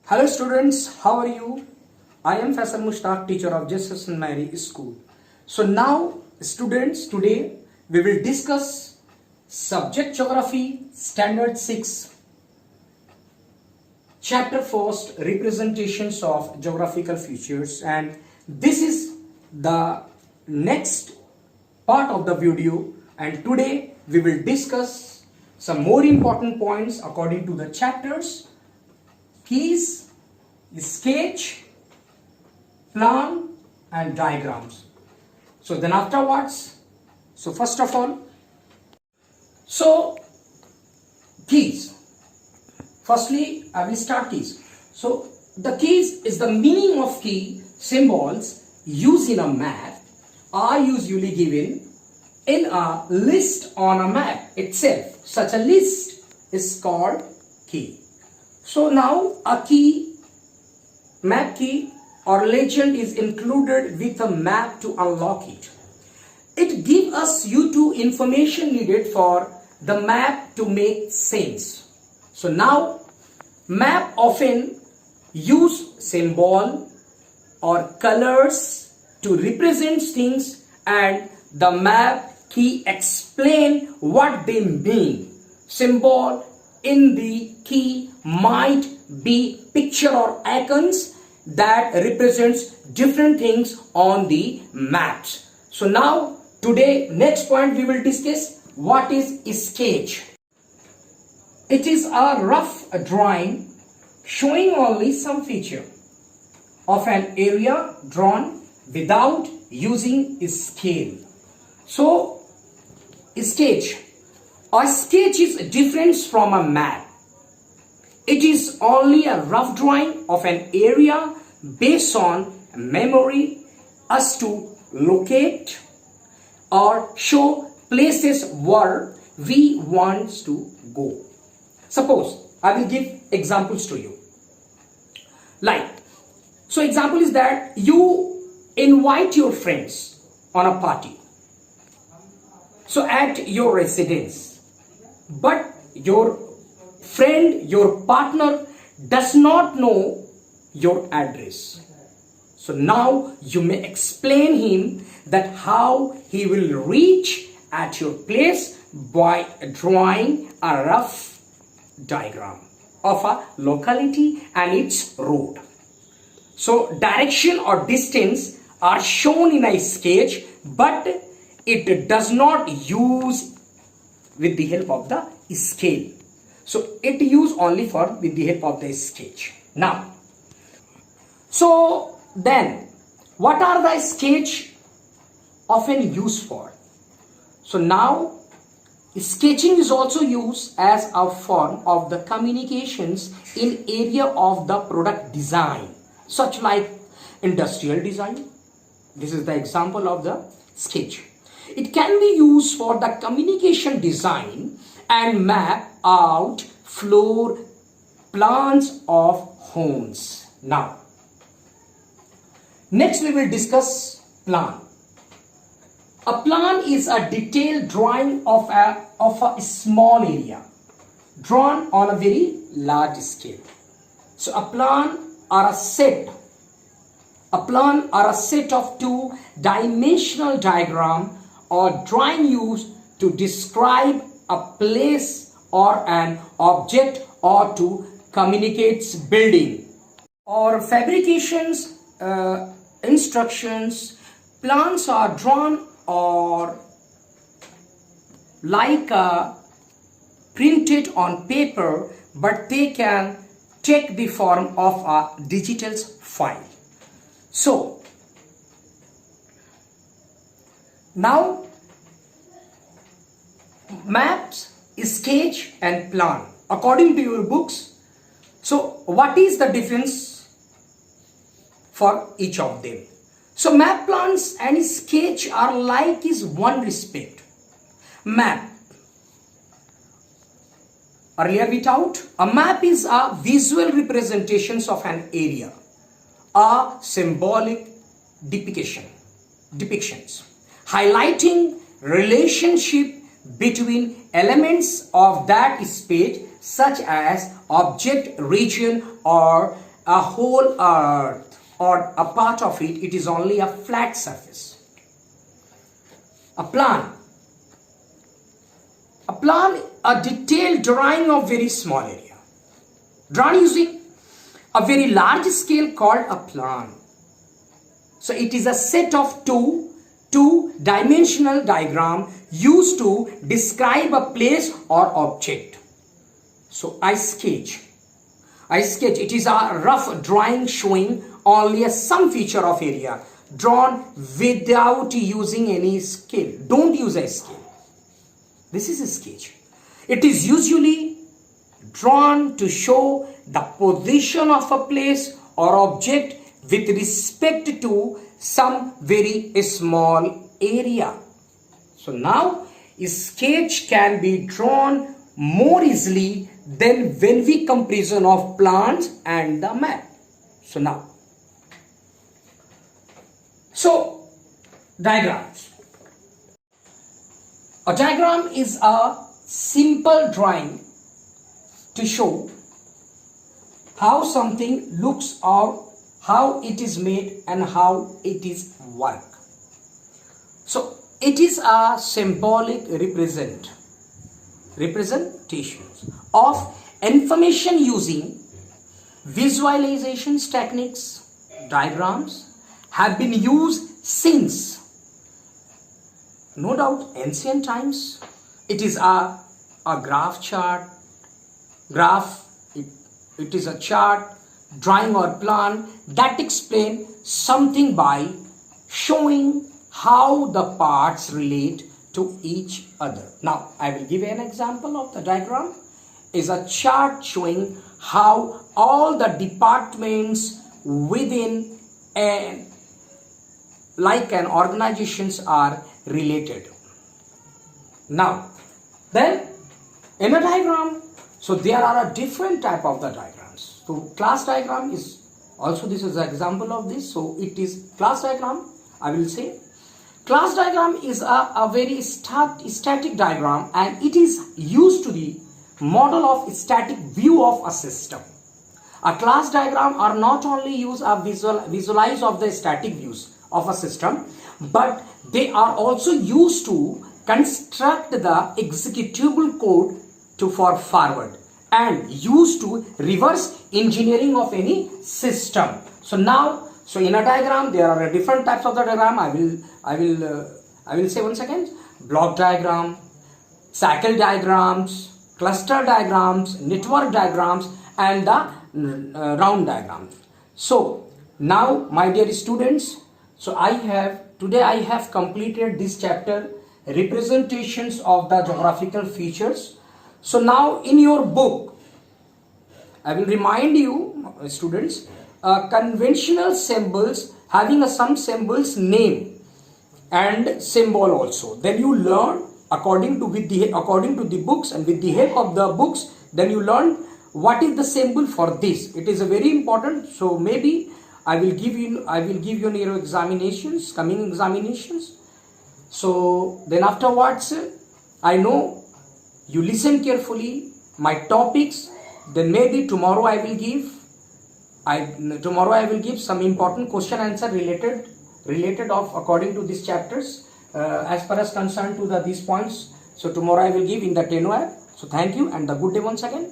Hello students, how are you? I am Faisal Mushtaq, teacher of Jesus St. Mary School. So now students, today we will discuss subject geography standard 6 chapter first, representations of geographical features, and this is the next part of the video, and today we will discuss some more important points according to the chapters: keys, sketch, plan and diagrams. So then afterwards, so first of all, so keys. Firstly, I will start keys. So the keys is the meaning of key symbols used in a map are usually given in a list on a map itself. Such a list is called key. So now a key, map key or legend is included with a map to unlock it. It gives us you information needed for the map to make sense. So now map often use symbol or colors to represent things, and the map key explain what they mean. Symbol in the key might be picture or icons that represents different things on the maps. So now today next point we will discuss what is sketch. It is a rough drawing showing only some feature of an area drawn without using scale. So sketch. A sketch is different from a map. It is only a rough drawing of an area based on memory as to locate or show places where we want to go. Suppose I will give examples to you. Like, so example is that you invite your friends on a party. So at your residence, but your friend, your partner does not know your address. So now you may explain him that how he will reach at your place by drawing a rough diagram of a locality and its road. So direction or distance are shown in a sketch, but it does not use with the help of the scale. So it use only for with the help of the sketch. Now, so then what are the sketch often used for? So now sketching is also used as a form of the communications in area of the product design, such like industrial design. This is the example of the sketch. It can be used for the communication design and map out floor plans of homes. Now, next we will discuss plan. A plan is a detailed drawing of a small area drawn on a very large scale. So a plan or a set of two-dimensional diagram or drawing used to describe a place or an object or to communicate building or fabrications instructions. Plans are drawn or like printed on paper, but they can take the form of a digital file. So now maps, sketch and plan according to your books. So what is the difference for each of them? So map, plans and sketch are like is one respect. Map, earlier we taught, a map is a visual representations of an area, a symbolic depictions highlighting relationship between elements of that space, such as object, region or a whole earth or a part of it, it is only a flat surface. A plan, a detailed drawing of very small area, drawn using a very large scale called a plan. So it is a set of two-dimensional diagram used to describe a place or object. So I sketch. It is a rough drawing showing only some feature of area, drawn without using any scale. Don't use a scale. This is a sketch. It is usually drawn to show the position of a place or object with respect to some very small area. So now a sketch can be drawn more easily than when we comparison of plans and the map. So diagrams. A diagram is a simple drawing to show how something looks or how it is made and how it is work. So it is a symbolic representations of information using visualizations techniques. Diagrams have been used since, no doubt, ancient times. It is a graph chart. It is a chart, drawing or plan that explain something by showing how the parts relate to each other. Now I will give an example of the diagram. Is a chart showing how all the departments within an organizations are related. Now then in a diagram, so there are a different type of the diagrams. So class diagram is also, this is an example of this. So it is class diagram, I will say. Class diagram is a very static diagram, and it is used to the model of static view of a system. A class diagram are not only use a visualize of the static views of a system, but they are also used to construct the executable code for forward and used to reverse engineering of any system. So in a diagram there are different types of the diagram. I will say once again: block diagram, cycle diagrams, cluster diagrams, network diagrams, and the round diagrams. So now, my dear students, today I have completed this chapter, representations of the geographical features. So now in your book, I will remind you, students, conventional symbols having some symbols name and symbol also. Then you learn according to the books, and with the help of the books, then you learn what is the symbol for this. It is a very important. So maybe I will give you in your examinations, coming examinations. So then afterwards, I know you listen carefully my topics. Then maybe tomorrow I will give some important question answer related of according to these chapters as far as concerned to these points. So tomorrow I will give in the 10 hour. So thank you and the good day once again.